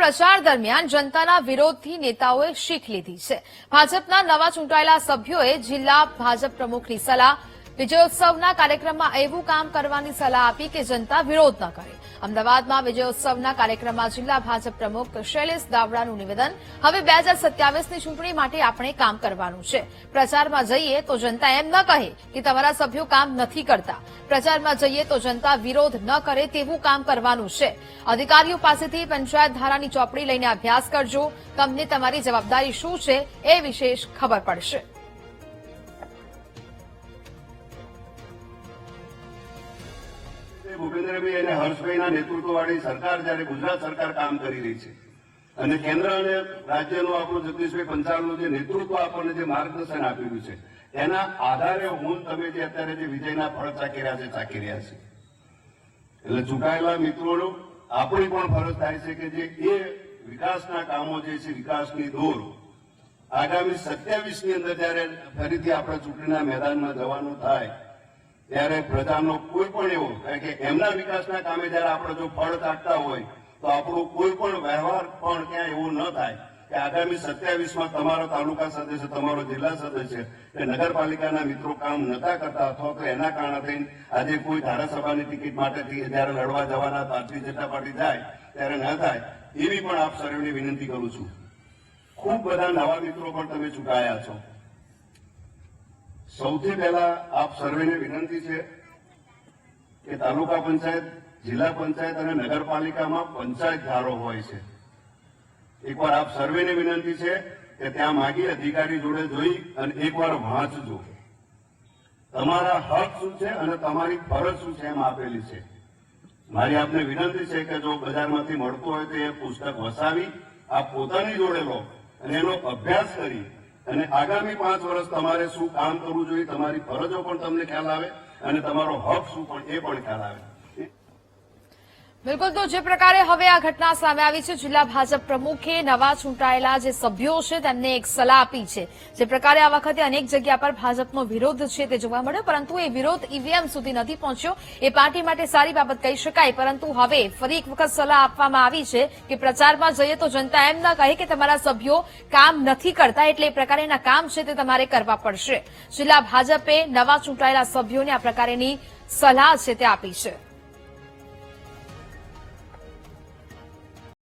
પ્રચાર દરમિયાન જનતાના વિરોધથી નેતાઓએ શીખ લીધી છે। ભાજપના નવા ચૂંટાયેલા સભ્યોએ જિલ્લા ભાજપ પ્રમુખની સલાહ, વિજયોત્સવના કાર્યક્રમમાં એવું કામ કરવાની સલાહ આપી કે જનતા વિરોધ ન કરે। અમદાવાદમાં વિજયોત્સવના કાર્યક્રમમાં જિલ્લા ભાજપ પ્રમુખ શૈલેષ દાવડાનું નિવેદન, હવે 2027ની ચૂંટણી માટે આપણે કામ કરવાનું છે। પ્રચારમાં જઈએ તો જનતા એમ ન કહે કે તમારા સભ્યો કામ નથી કરતા। પ્રચારમાં જઈએ તો જનતા વિરોધ ન કરે તેવું કામ કરવાનું છે। અધિકારીઓ પાસેથી પંચાયત ધારાની ચોપડી લઈને અભ્યાસ કરજો। તમને તમારી જવાબદારી શું છે એ વિશેષ ખબર પડશે। ભૂપેન્દ્રભાઈ અને હર્ષભાઈના નેતૃત્વવાળી સરકાર જ્યારે ગુજરાત સરકાર કામ કરી રહી છે અને કેન્દ્ર અને રાજ્યનું આપણું જગદીશભાઈ પંચાલનું જે નેતૃત્વ આપણને જે માર્ગદર્શન આપેલું છે એના આધારે હું તમે જે અત્યારે જે વિજયના ફળ ચાકી રહ્યા છે એટલે ચૂંટાયેલા મિત્રોનો આપણી પણ ફરજ થાય છે કે જે એ વિકાસના કામો જે છે વિકાસની દોર આગામી 27ની અંદર જયારે ફરીથી આપણે ચૂંટણીના મેદાનમાં જવાનું થાય ત્યારે પ્રજાનો કોઈ પણ એવો કારણ કે એમના વિકાસના કામે જયારે આપણે જો ફળ ચાખતા હોય તો આપણો કોઈ પણ વ્યવહાર પણ ક્યાં એવું ન થાય કે આગામી 27માં તમારો તાલુકા સદસ્ય, તમારો જિલ્લા સદસ્ય કે નગરપાલિકાના મિત્રો કામ નતા કરતા અથવા તો એના કારણે થઈને આજે કોઈ ધારાસભાની ટિકિટ માટે જયારે લડવા જવાના ભારતીય જનતા પાર્ટી જાય ત્યારે ન થાય એવી પણ આપ સર્વેને વિનંતી કરું છું। ખૂબ બધા નવા મિત્રો પણ તમે ચૂંટાયા છો। સૌથી પહેલા આપ સર્વેને વિનંતી છે કે તાલુકા પંચાયત, જિલ્લા પંચાયત અને નગરપાલિકામાં પંચાયત ધારો હોય છે। એકવાર આપ સર્વેને વિનંતી છે કે ત્યાં માગી અધિકારી જોડે જોઈ અને એકવાર વાંચજો। તમારા હક શું છે અને તમારી ફરજ શું છે એમ આપેલી છે। મારી આપને વિનંતી છે કે જો બજારમાંથી મળતું હોય તો એ પુસ્તક વસાવી આપ પોતાની જોડે લો અને એનો અભ્યાસ કરી અને આગામી 5 વર્ષ તમારે શું કામ કરવું જોઈએ, તમારી ફરજો પણ તમને ખ્યાલ આવે અને તમારો હક શું પણ એ પણ ખ્યાલ આવે। બિલકુલ, તો જે પ્રકારે હવે આ ઘટના સામે આવી છે, જિલ્લા ભાજપ પ્રમુખે નવા ચૂંટાયેલા જે સભ્યો છે તેમને એક સલાહ આપી છે। જે પ્રકારે આ વખતે અનેક જગ્યા પર ભાજપનો વિરોધ છે તે જોવા મળ્યો, પરંતુ એ વિરોધ ઈવીએમ સુધી નથી પહોંચ્યો। એ પાર્ટી માટે સારી બાબત કહી શકાય, પરંતુ હવે ફરી એક વખત સલાહ આપવામાં આવી છે કે પ્રચારમાં જઈએ તો જનતા એમ ન કહે કે તમારા સભ્યો કામ નથી કરતા, એટલે એ પ્રકારેના કામ છે તે તમારે કરવા પડશે। જિલ્લા ભાજપે નવા ચૂંટાયેલા સભ્યોને આ પ્રકારેની સલાહ છે તે આપી છે।